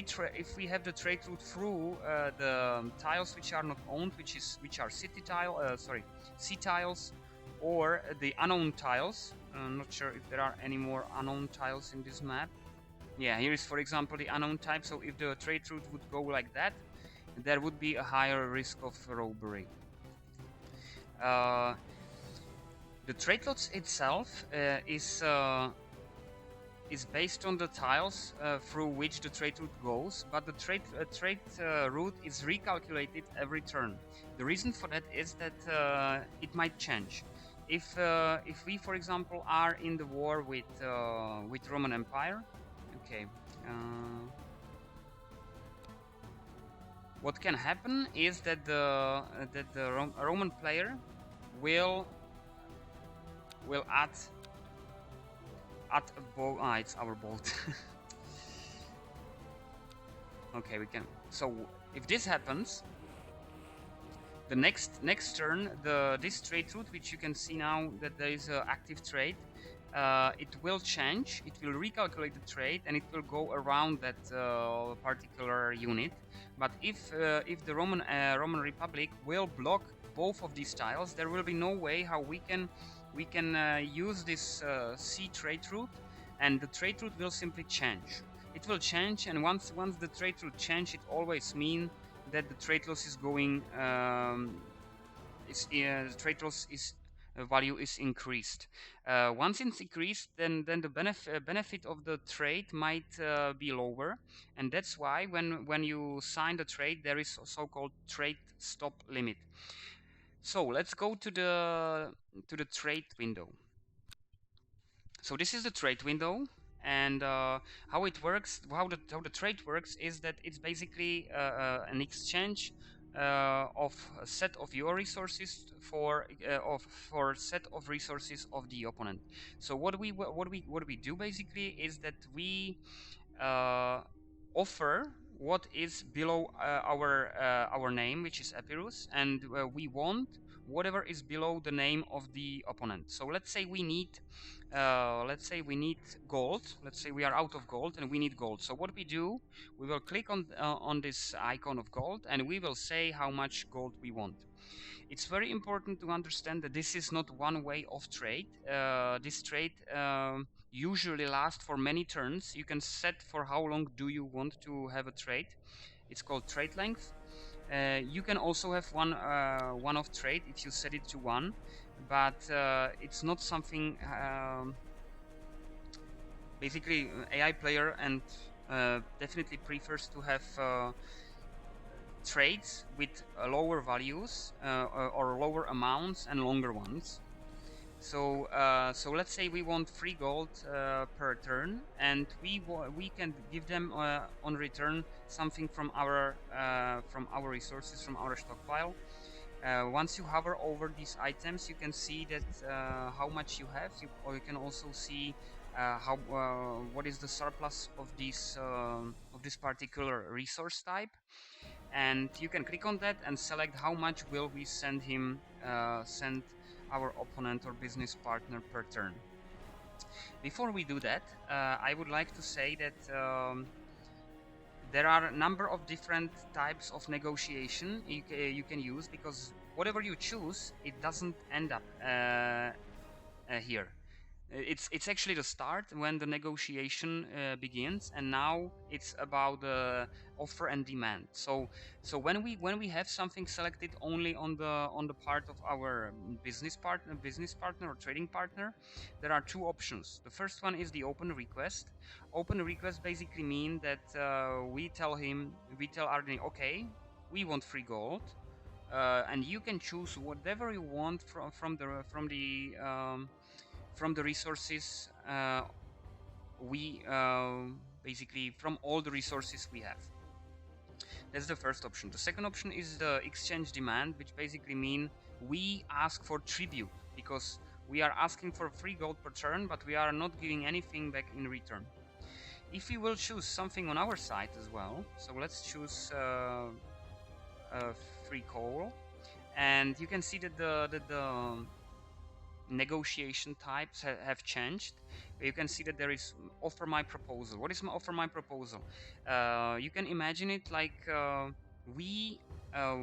we have the trade route through the tiles which are not owned, which are sea tiles, or the unknown tiles. I'm not sure if there are any more unknown tiles in this map. Yeah, here is for example the unknown type. So if the trade route would go like that, there would be a higher risk of robbery. Uh, the trade lots itself is based on the tiles through which the trade route goes, but the trade route is recalculated every turn. The reason for that is that it might change. If we, for example, are in the war with Roman Empire, okay. What can happen is that the Roman player will add a boat. It's our boat. Okay, we can. So if this happens, the next turn, this trade route, which you can see now that there is an active trade, it will change. It will recalculate the trade, and it will go around that particular unit. But if the Roman Republic will block both of these tiles, there will be no way how we can use this sea trade route, and the trade route will simply change. It will change, and once the trade route change, it always means that the trade loss is going. The trade loss is value is increased. Once it's increased, then the benefit of the trade might be lower, and that's why when you sign the trade, there is a so-called trade stop limit. So let's go to the trade window. So this is the trade window, and how it works, how the trade works is that it's basically an exchange of a set of your resources for a set of resources of the opponent. So what we do basically is that we uh, offer what is below our name, which is Epirus, and we want whatever is below the name of the opponent. So let's say we need gold. Let's say we are out of gold and we need gold. So what we do, we will click on this icon of gold, and we will say how much gold we want. It's very important to understand that this is not one way of trade. This trade usually lasts for many turns. You can set for how long do you want to have a trade. It's called trade length. You can also have one-off trade if you set it to one, but it's not something. Basically, AI player and definitely prefers to have trades with lower values or lower amounts and longer ones. So let's say we want 3 gold per turn, and we can give them on return something from our resources, from our stockpile. Once you hover over these items, you can see that how much you have, or you can also see what is the surplus of this particular resource type, and you can click on that and select how much will we send our opponent or business partner per turn. Before we do that, I would like to say that there are a number of different types of negotiation you can use, because whatever you choose, it doesn't end up here. It's actually the start when the negotiation begins, and now it's about the offer and demand. So when we have something selected only on the part of our business partner or trading partner, there are two options. The first one is the open request. Open request basically mean that we tell Arden, okay, we want free gold, and you can choose whatever you want from the resources we basically from all the resources we have. That's the first option. The second option is the exchange demand, which basically mean we ask for tribute because we are asking for free gold per turn, but we are not giving anything back in return. If we will choose something on our side as well, so let's choose free coal, and you can see that the negotiation types have changed. You can see that there is offer my proposal. What is my offer my proposal? You can imagine it like we uh,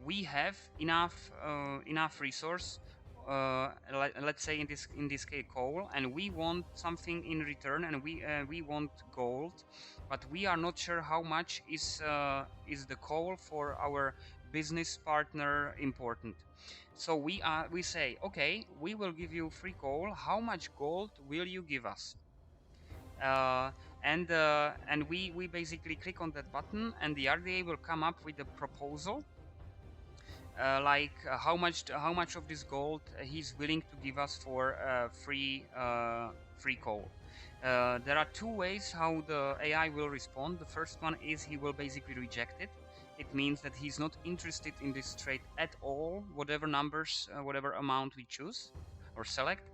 we have enough resource. Let's say in this case coal, and we want something in return, and we want gold, but we are not sure how much is the coal for our business partner important. So we say, okay, we will give you free coal. How much gold will you give us? Uh, and we basically click on that button, and the RDA will come up with a proposal, like how much of this gold he's willing to give us for free coal. There are two ways how the AI will respond. The first one is he will basically reject it. It means that he's not interested in this trade at all, whatever numbers, whatever amount we choose or select.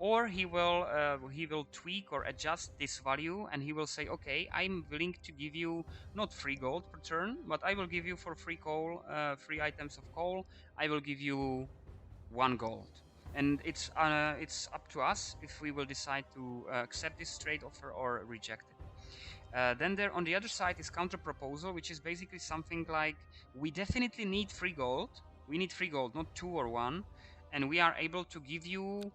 Or he will tweak or adjust this value, and he will say, okay, I'm willing to give you not free gold per turn, but I will give you for free coal, free items of coal, I will give you 1 gold. And it's up to us if we will decide to accept this trade offer or reject it. Then there on the other side is counter proposal, which is basically something like, we definitely need free gold. We need free gold, not 2 or 1, and we are able to give you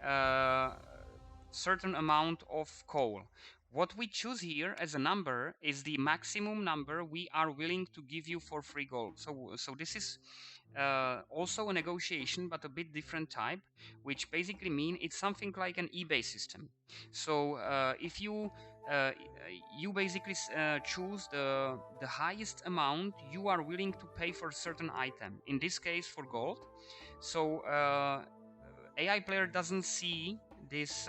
uh, certain amount of coal. What we choose here as a number is the maximum number we are willing to give you for free gold. So this is also a negotiation, but a bit different type, which basically mean it's something like an eBay system. So if you basically choose the highest amount you are willing to pay for a certain item. In this case, for gold. So AI player doesn't see this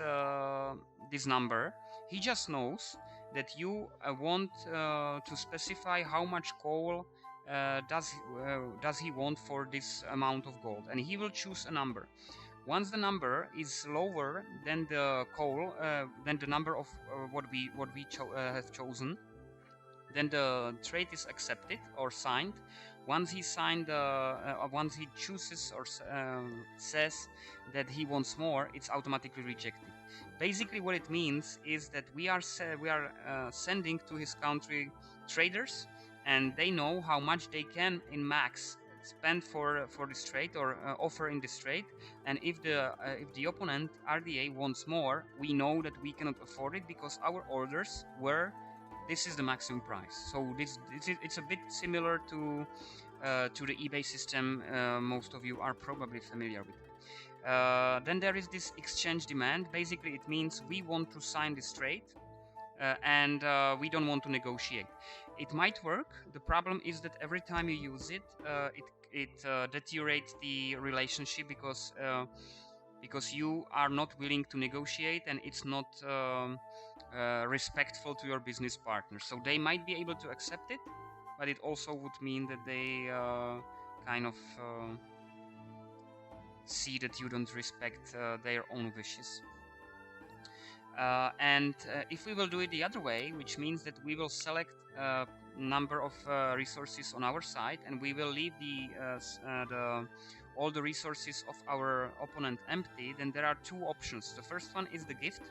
number. He just knows that you want to specify how much coal does he want for this amount of gold, and he will choose a number. Once the number is lower than the coal, than the number of what we have chosen, then the trade is accepted or signed. Once he chooses or says that he wants more, it's automatically rejected. Basically, what it means is that we are sending to his country traders, and they know how much they can in max spend for this trade or offer in this trade. And if the opponent RDA wants more, we know that we cannot afford it because our orders were this is the maximum price. So it's a bit similar to the eBay system. Most of you are probably familiar with. Then there is this exchange demand. Basically, it means we want to sign this trade, and we don't want to negotiate. It might work. The problem is that every time you use it, it deteriorates the relationship because you are not willing to negotiate, and it's not respectful to your business partner. So they might be able to accept it, but it also would mean that they kind of see that you don't respect their own wishes. And if we will do it the other way, which means that we will select a number of resources on our side, and we will leave all the resources of our opponent empty, then there are two options. The first one is the gift,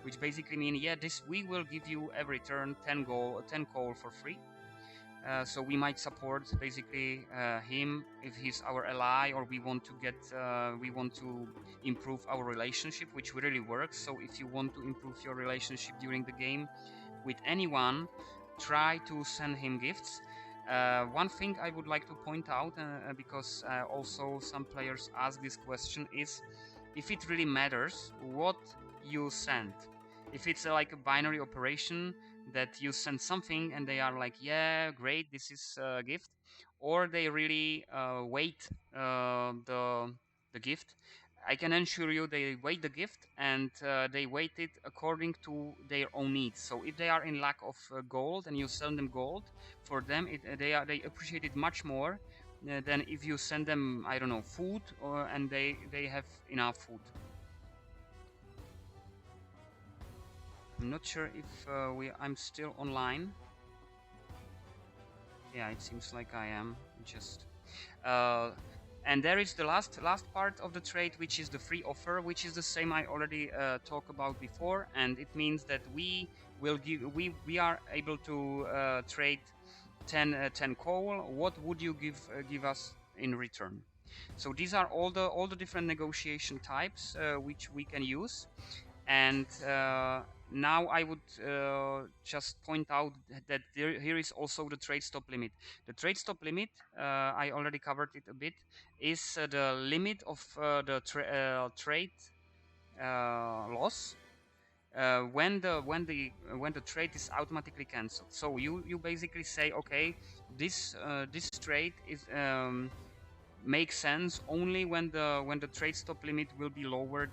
which basically means, yeah, this we will give you every turn 10 coal for free. So we might support basically him if he's our ally, or we want to improve our relationship, which really works. So if you want to improve your relationship during the game with anyone, try to send him gifts. One thing I would like to point out, because also some players ask this question, is if it really matters what you send. If it's like a binary operation that you send something and they are like, yeah, great, this is a gift, or they really weight the gift. I can ensure you they weight the gift, and they weight it according to their own needs. So if they are in lack of gold and you send them gold, for them they appreciate it much more than if you send them, I don't know, food, and they have enough food. I'm not sure if I'm still online. Yeah, it seems like I am. Just uh, and there is the last part of the trade, which is the free offer, which is the same I already talked about before, and it means that we are able to trade 10 coal. What would you give us in return? So these are all the different negotiation types which we can use. And now I would just point out that here is also the trade stop limit. The trade stop limit, I already covered it a bit, is the limit of the trade loss when the trade is automatically cancelled. So you basically say, okay, this trade is makes sense only when the trade stop limit will be lower than